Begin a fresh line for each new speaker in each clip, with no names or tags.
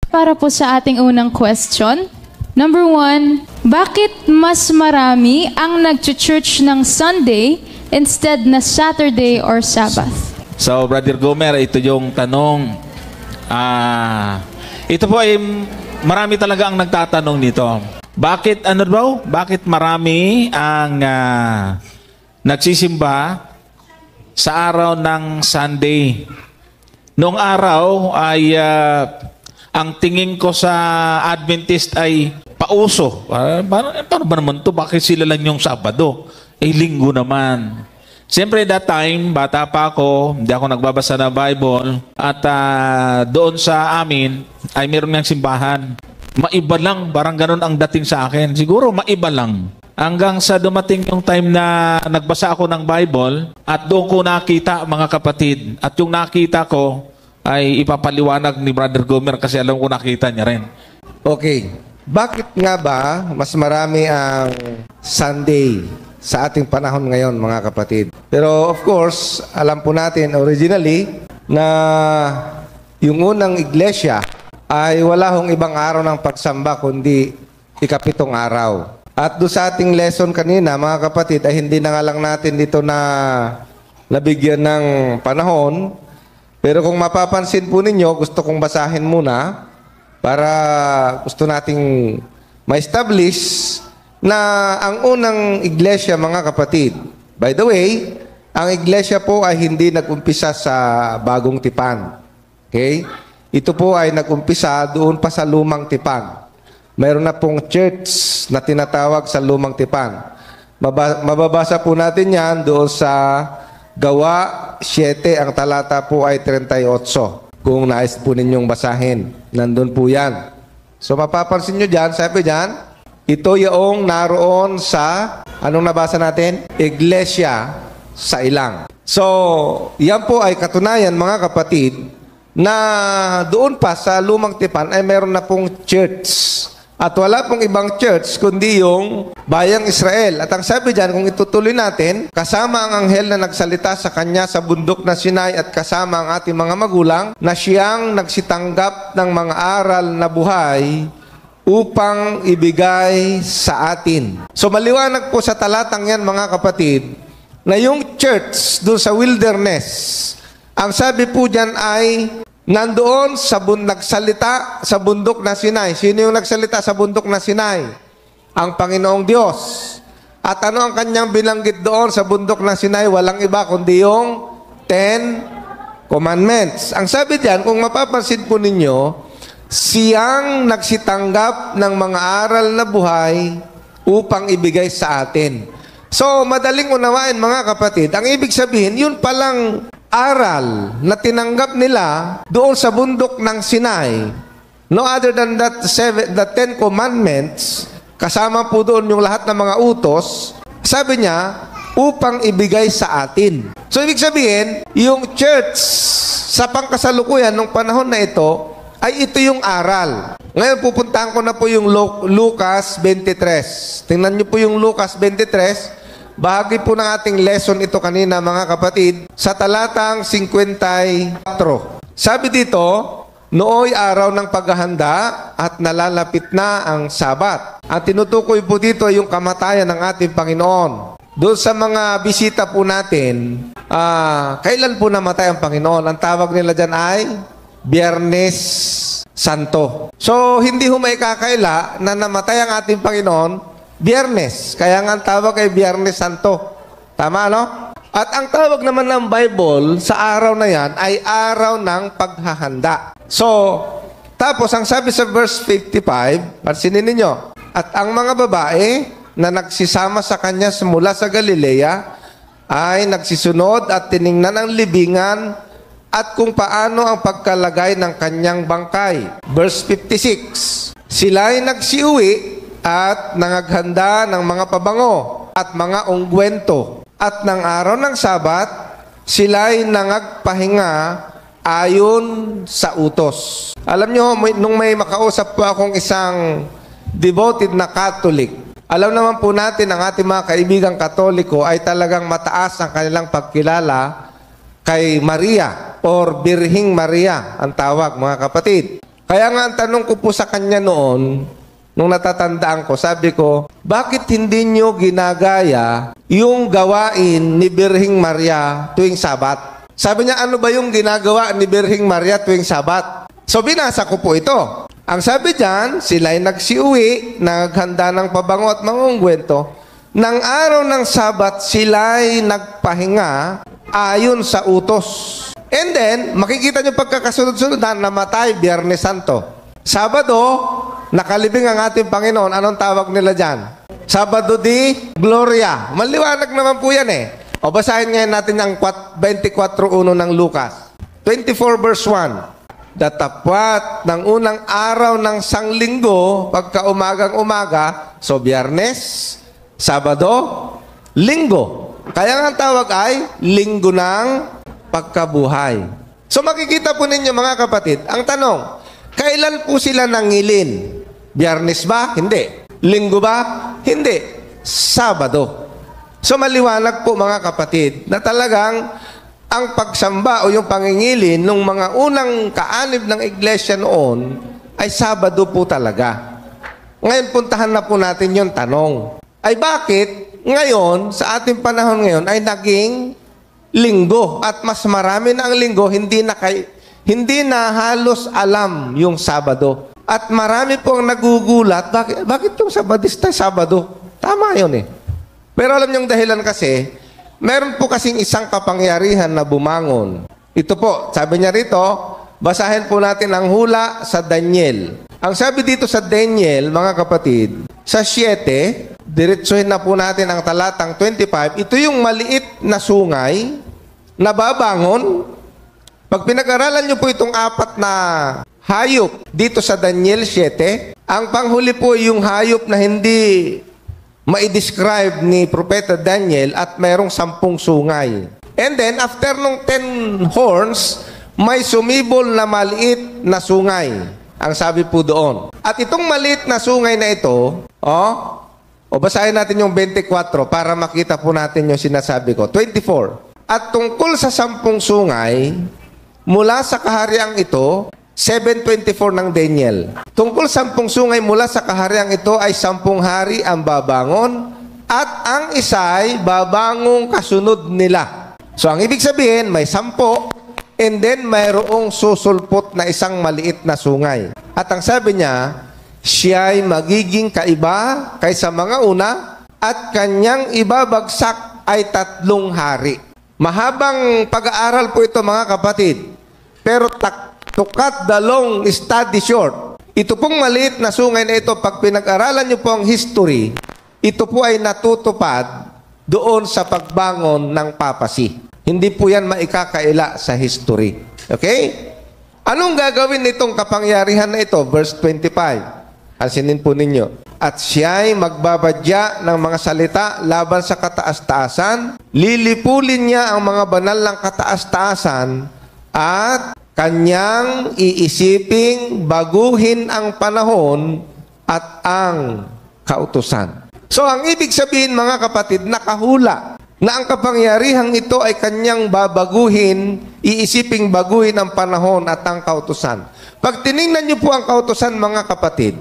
Para po sa ating unang question. Number 1, bakit mas marami ang nag-church ng Sunday instead na Saturday or Sabbath?
So, Brother Gomer, ito yung tanong. Ito po ay marami talaga ang nagtatanong nito. Bakit, bakit marami ang nagsisimba sa araw ng Sunday? Noong araw ay ang tingin ko sa Adventist ay pauso. Paano ba naman to? Bakit sila lang yung Sabado? Linggo naman. Siyempre, that time, bata pa ako, hindi ako nagbabasa ng Bible. At doon sa amin, ay meron ng simbahan. Maiba lang, parang ganun ang dating sa akin. Siguro, maiba lang. Hanggang sa dumating yung time na nagbasa ako ng Bible, at doon ko nakita, mga kapatid, at yung nakita ko, ay ipapaliwanag ni Brother Gomer kasi alam ko nakita niya rin.
Okay. Bakit nga ba mas marami ang Sunday sa ating panahon ngayon, mga kapatid? Pero of course, alam po natin originally na yung unang iglesia ay wala hong ibang araw ng pagsamba kundi ikapitong araw. At doon sa ating lesson kanina, mga kapatid, ay hindi na nga lang natin dito na nabigyan ng panahon. Pero kung mapapansin po ninyo, gusto kong basahin muna para gusto nating ma-establish na ang unang iglesia, mga kapatid. By the way, ang iglesia po ay hindi nag-umpisa sa bagong tipan. Okay? Ito po ay nag-umpisa doon pa sa lumang tipan. Mayroon na pong church na tinatawag sa lumang tipan. Mababasa po natin yan doon sa Gawa 7, ang talata po ay 38. Kung nais po ninyong basahin, nandun po yan. So mapapansin nyo dyan, sabi dyan, ito yung naroon sa, anong nabasa natin? Iglesia sa ilang. So, yan po ay katunayan, mga kapatid, na doon pa sa lumang tipan ay meron na pong church. At wala pong ibang church kundi yung bayang Israel. At ang sabi dyan, kung itutuloy natin, kasama ang anghel na nagsalita sa kanya sa bundok na Sinai at kasama ang ating mga magulang na siyang nagsitanggap ng mga aral na buhay upang ibigay sa atin. So maliwanag po sa talatang yan, mga kapatid, na yung church doon sa wilderness, ang sabi po dyan ay nandoon sa nagsalita sa bundok na Sinai. Sino yung nagsalita sa bundok na Sinai? Ang Panginoong Diyos. At ano ang kanyang binanggit doon sa bundok na Sinai? Walang iba kundi yung 10 Commandments. Ang sabi diyan, kung mapapansin po ninyo, siyang nagsitanggap ng mga aral na buhay upang ibigay sa atin. So, madaling unawain, mga kapatid, ang ibig sabihin, yun palang aral na tinanggap nila doon sa bundok ng Sinai. No other than that, the 10 Commandments, kasama po doon yung lahat ng mga utos, sabi niya, upang ibigay sa atin. So, ibig sabihin, yung church sa pangkasalukuyan nung panahon na ito, ay ito yung aral. Ngayon, pupuntahan ko na po yung Lucas 23. Tingnan niyo po yung Lucas 23. Bahagi po ng ating lesson ito kanina, mga kapatid, sa talatang 54. Sabi dito, nooy araw ng paghahanda at nalalapit na ang Sabat. Ang tinutukoy po dito ay yung kamatayan ng ating Panginoon. Doon sa mga bisita po natin, kailan po namatay ang Panginoon? Ang tawag nila dyan ay Biyernes Santo. So, hindi ho may kakaila na namatay ang ating Panginoon Biyernes. Kaya nga ang tawag ay Biyernes Santo. Tama, no? At ang tawag naman ng Bible sa araw na yan ay araw ng paghahanda. So, tapos ang sabi sa verse 55, pansinin ninyo, at ang mga babae na nagsisama sa kanya mula sa Galilea ay nagsisunod at tiningnan ang libingan at kung paano ang pagkalagay ng kanyang bangkay. Verse 56, sila'y nagsiuwi at nangaghanda ng mga pabango at mga ungwento. At ng araw ng Sabat, sila'y nangagpahinga ayon sa utos. Alam nyo, nung may makausap po akong isang devoted na Catholic, alam naman po natin ang ating mga kaibigang Katoliko ay talagang mataas ang kanilang pagkilala kay Maria or Birhing Maria, ang tawag, mga kapatid. Kaya nga ang tanong ko po sa kanya noon, nung natatandaan ko, sabi ko, bakit hindi nyo ginagaya yung gawain ni Birhing Maria tuwing Sabat? Sabi niya, ano ba yung ginagawa ni Birhing Maria tuwing Sabat? So binasa ko po ito. Ang sabi diyan, sila'y nagsiuwi, naghanda ng pabango at mga ungwento. Nang araw ng Sabat, sila'y nagpahinga ayon sa utos. And then, makikita nyo pagkakasunod-sunod na namatay, Biyernes Santo. Sabado, nakalibing ang ating Panginoon. Anong tawag nila dyan? Sabado di Gloria. Maliwanag naman po yan eh. O basahin ngayon natin ang 24:1 ng Lucas. 24 verse 1. Datapwat ng unang araw ng sanglinggo, pagka umagang-umaga, so Biyernes, Sabado, Linggo. Kaya nga ang tawag ay Linggo ng Pagkabuhay. So makikita po ninyo mga kapatid, ang tanong, kailan po sila nangilin? Biyernes ba? Hindi. Linggo ba? Hindi. Sabado. So maliwanag po mga kapatid na talagang ang pagsamba o yung pangingilin ng mga unang kaanib ng iglesia noon ay Sabado po talaga. Ngayon puntahan na po natin yung tanong. Ay bakit ngayon, sa ating panahon ngayon ay naging Linggo at mas marami na ang Linggo, hindi na halos alam yung Sabado. At marami po ang nagugulat, bakit yung Sabadista Sabado? Tama yun eh. Pero alam niyong dahilan kasi, meron po kasing isang kapangyarihan na bumangon. Ito po, sabi niya rito, basahin po natin ang hula sa Daniel. Ang sabi dito sa Daniel, mga kapatid, sa 7, diretsuhin na po natin ang talatang 25, ito yung maliit na sungay na babangon. Pag pinag-aralan niyo po itong 4 na hayop dito sa Daniel 7, ang panghuli po yung hayop na hindi ma-describe ni Propeta Daniel at mayroong 10 sungay. And then, after nung 10 horns, may sumibol na maliit na sungay. Ang sabi po doon. At itong maliit na sungay na ito, basahin natin yung 24 para makita po natin yung sinasabi ko. 24. At tungkol sa 10 sungay, mula sa kahariang ito, 7:24 ng Daniel. Tungkol 10 sungay mula sa kahariang ito ay 10 hari ang babangon at ang isa'y babangong kasunod nila. So ang ibig sabihin, may 10 and then mayroong susulpot na isang maliit na sungay. At ang sabi niya, siya'y magiging kaiba kaysa mga una at kanyang ibabagsak ay 3 hari. Mahabang pag-aaral po ito mga kapatid. Pero to cut the long story short, ito pong maliit na sungay na ito, pag pinag-aralan niyo po ang history, ito po ay natutupad doon sa pagbangon ng papacy. Hindi po yan maikakaila sa history. Okay? Anong gagawin nitong kapangyarihan na ito? Verse 25. Asinin po ninyo. At siya'y magbabadya ng mga salita laban sa kataas-taasan, lilipulin niya ang mga banal ng kataas-taasan, at kanyang iisiping baguhin ang panahon at ang kautusan. So ang ibig sabihin mga kapatid, nakahula na ang kapangyarihang ito ay kanyang babaguhin, iisiping baguhin ang panahon at ang kautusan. Pag tinignan niyo po ang kautusan mga kapatid,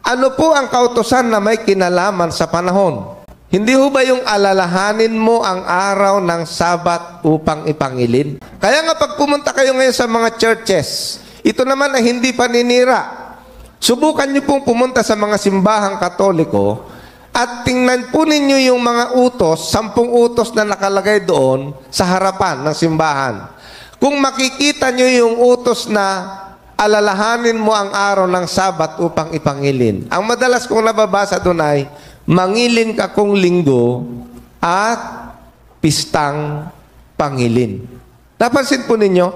ano po ang kautusan na may kinalaman sa panahon? Hindi ho ba yung alalahanin mo ang araw ng Sabat upang ipangilin? Kaya nga pag pumunta kayo ngayon sa mga churches, ito naman ay hindi paninira. Subukan niyo pong pumunta sa mga simbahang Katoliko at tingnan po ninyo yung mga utos, 10 utos na nakalagay doon sa harapan ng simbahan. Kung makikita niyo yung utos na alalahanin mo ang araw ng Sabat upang ipangilin, ang madalas kong nababasa doon ay, mangilin ka kung linggo at pistang pangilin. Napansin po ninyo,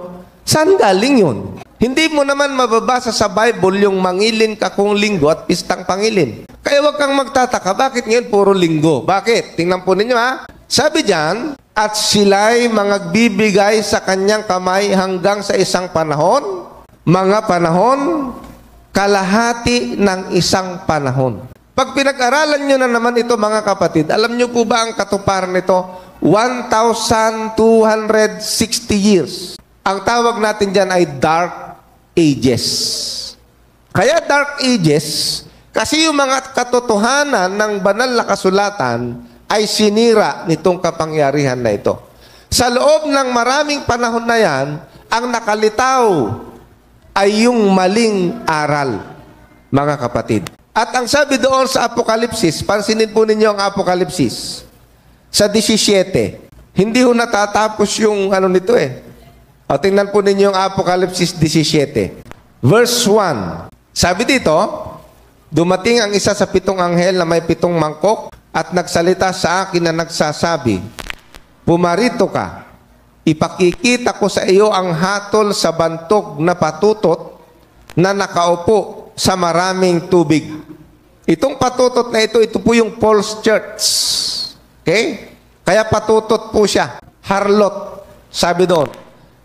saan galing yun? Hindi mo naman mababasa sa Bible yung mangilin ka kung linggo at pistang pangilin. Kaya huwag kang magtataka, bakit ngayon puro linggo? Bakit? Tingnan po ninyo ha. Sabi diyan, at sila'y magbibigay sa kanyang kamay hanggang sa isang panahon, mga panahon, kalahati ng isang panahon. Pag pinag-aralan nyo na naman ito mga kapatid, alam nyo po ba ang katuparan nito? 1,260 years. Ang tawag natin dyan ay Dark Ages. Kaya Dark Ages, kasi yung mga katotohanan ng banal na kasulatan ay sinira nitong kapangyarihan na ito. Sa loob ng maraming panahon na yan, ang nakalitaw ay yung maling aral, mga kapatid. At ang sabi doon sa Apokalipsis, pansinin po ninyo ang Apokalipsis, sa 17, hindi ho natatapos yung ano nito eh. O, tingnan po ninyo ang Apokalipsis 17. Verse 1. Sabi dito, dumating ang isa sa 7 anghel na may 7 mangkok at nagsalita sa akin na nagsasabi, pumarito ka, ipakikita ko sa iyo ang hatol sa bantog na patutot na nakaupo sa maraming tubig. Itong patutot na ito po yung false church. Okay? Kaya patutot po siya. Harlot, sabi doon.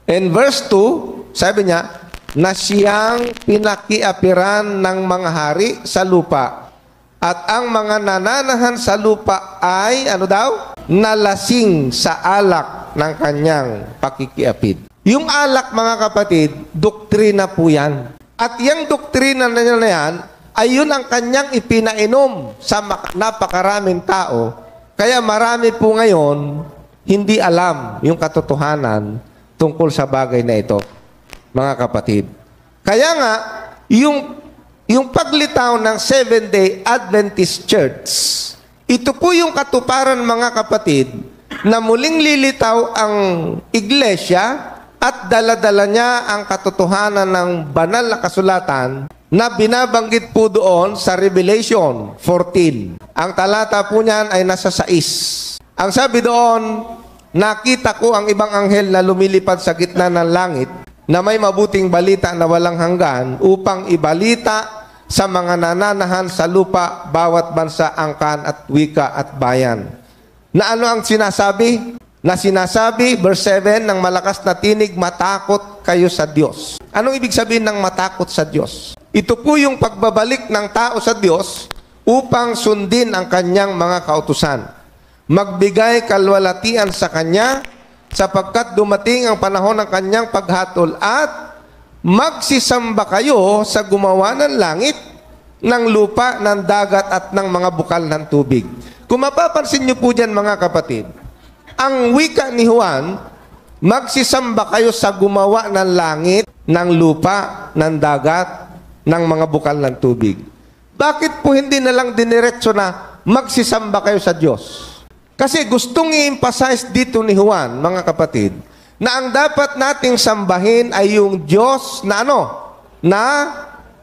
In verse 2, sabi niya, na siyang pinakiapiran ng mga hari sa lupa. At ang mga nananahan sa lupa ay, ano daw? Nalasing sa alak ng kanyang pakikiapid. Yung alak, mga kapatid, doktrina po yan. At yung doktrina na yan, ay yun ang kanyang ipinainom sa napakaraming tao. Kaya marami po ngayon, hindi alam yung katotohanan tungkol sa bagay na ito, mga kapatid. Kaya nga, yung paglitaw ng Seventh-day Adventist Church, ito po yung katuparan, mga kapatid, na muling lilitaw ang iglesia at dala-dala niya ang katotohanan ng banal na kasulatan na binabanggit po doon sa Revelation 14. Ang talata po niyan ay nasa 6. Ang sabi doon, nakita ko ang ibang anghel na lumilipad sa gitna ng langit na may mabuting balita na walang hanggan upang ibalita sa mga nananahan sa lupa, bawat bansa, angkan at wika at bayan. Na ano ang sinasabi? Na sinasabi, verse 7, ng malakas na tinig, matakot kayo sa Diyos. Anong ibig sabihin ng matakot sa Diyos? Ito po yung pagbabalik ng tao sa Diyos upang sundin ang kanyang mga kautusan. Magbigay kalwalatian sa Kanya sapagkat dumating ang panahon ng Kanyang paghatol at magsisamba kayo sa gumawa ng langit, ng lupa, ng dagat at ng mga bukal ng tubig. Kung mapapansin niyo po dyan, mga kapatid, ang wika ni Juan, magsisamba kayo sa gumawa ng langit, ng lupa, ng dagat, ng mga bukal ng tubig. Bakit po hindi na lang diniretso na magsisamba kayo sa Diyos? Kasi gustong i-emphasize dito ni Juan, mga kapatid, na ang dapat nating sambahin ay yung Diyos na ano? Na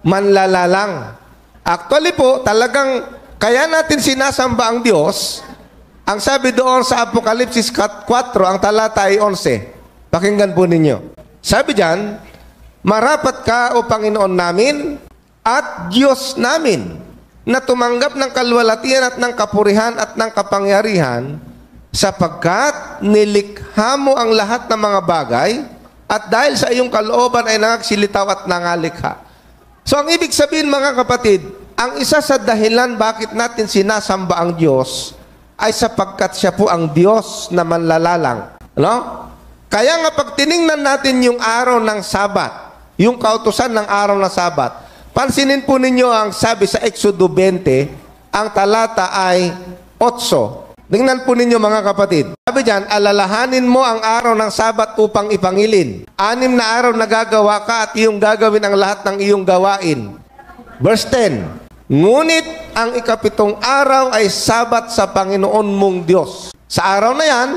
manlalalang. Actually po, talagang kaya natin sinasamba ang Diyos. Ang sabi doon sa Apokalipsis 4, ang talata ay 11. Pakinggan po ninyo. Sabi diyan, marapat ka, O Panginoon namin, at Diyos namin, na tumanggap ng kalwalatian at ng kapurihan at ng kapangyarihan, sapagkat nilikha mo ang lahat ng mga bagay, at dahil sa iyong kalooban ay nangagsilitaw at nangalikha. So ang ibig sabihin, mga kapatid, ang isa sa dahilan bakit natin sinasamba ang Diyos, ay sapagkat siya po ang Diyos na manlalalang. No? Kaya nga pag tiningnan natin yung araw ng Sabat, yung kautusan ng araw ng Sabat, pansinin po ninyo ang sabi sa Exodo 20, ang talata ay 8. Tingnan po ninyo, mga kapatid. Sabi dyan, alalahanin mo ang araw ng Sabat upang ipangilin. 6 na araw na gagawa ka at iyong gagawin ang lahat ng iyong gawain. Verse 10, ngunit ang ika-7 araw ay Sabat sa Panginoon mong Diyos. Sa araw na yan,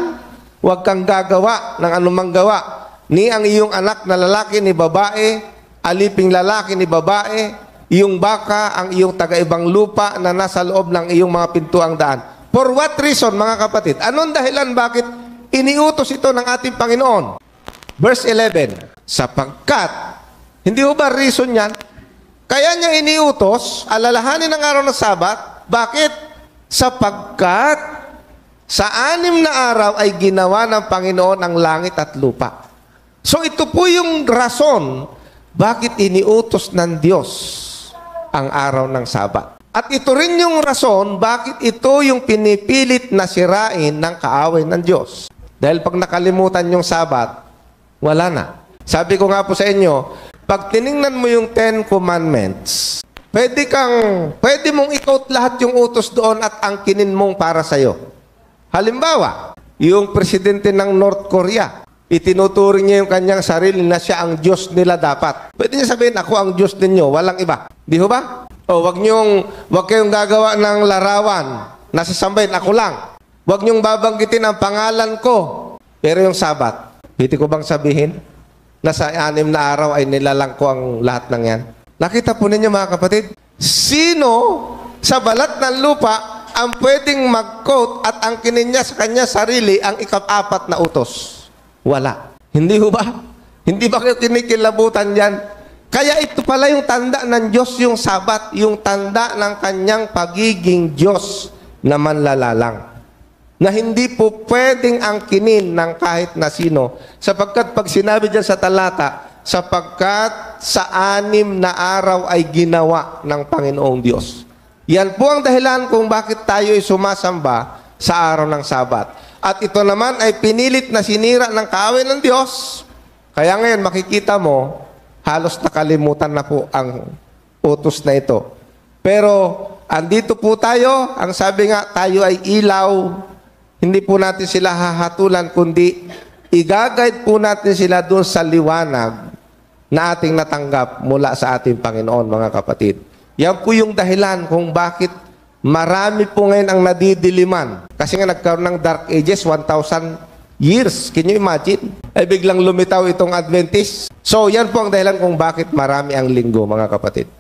huwag kang gagawa ng anumang gawa. Ni ang iyong anak na lalaki ni babae, aliping lalaki ni babae, iyong baka, ang iyong taga-ibang lupa na nasa loob ng iyong mga pintuang daan. For what reason, mga kapatid? Anong dahilan bakit iniutos ito ng ating Panginoon? Verse 11, sapagkat, hindi ba reason yan? Kaya niya iniutos, alalahanin ang araw ng Sabat. Bakit? Sapagkat sa 6 na araw ay ginawa ng Panginoon ang langit at lupa. So ito po yung rason bakit iniutos ng Diyos ang araw ng Sabat. At ito rin yung rason bakit ito yung pinipilit na sirain ng kaaway ng Diyos. Dahil pag nakalimutan yung Sabat, wala na. Sabi ko nga po sa inyo, pag tiningnan mo yung 10 Commandments, pwede mong i-quote lahat yung utos doon at angkinin mong para sa'yo. Halimbawa, yung presidente ng North Korea, itinuturing niya yung kanyang sarili na siya ang Diyos nila dapat. Pwede niya sabihin, ako ang Diyos ninyo, walang iba. Di ho ba? O, wag kayong gagawa ng larawan na sasambahin, ako lang. Wag niyong babanggitin ang pangalan ko. Pero yung Sabat, pwede ko bang sabihin na sa 6 na araw ay nilalang ko ang lahat ng yan? Nakita po ninyo mga kapatid, sino sa balat ng lupa ang pwedeng mag-quote at angkinin niya sa kanya sarili ang ika-4 na utos? Wala. Hindi ho ba? Hindi ba kayo kinikilabutan yan? Kaya ito pala yung tanda ng Diyos, yung Sabat, yung tanda ng kanyang pagiging Diyos na manlalalang. Na hindi po pwedeng angkinin ng kahit na sino. Sapagkat pag sinabi dyan sa talata, sapagkat sa 6 na araw ay ginawa ng Panginoong Diyos. Yan po ang dahilan kung bakit tayo ay sumasamba sa araw ng Sabat. At ito naman ay pinilit na sinira ng kaaway ng Diyos. Kaya ngayon makikita mo, halos nakalimutan na po ang utos na ito. Pero andito po tayo, ang sabi nga, tayo ay ilaw. Hindi po natin sila hahatulan, kundi i-guide po natin sila doon sa liwanag na ating natanggap mula sa ating Panginoon, mga kapatid. Yan po yung dahilan kung bakit marami po ngayon ang nadidiliman. Kasi nga nagkaroon ng Dark Ages, 1,000 years. Can you imagine? Ay biglang lumitaw itong Adventist. So yan po ang dahilan kung bakit marami ang linggo, mga kapatid.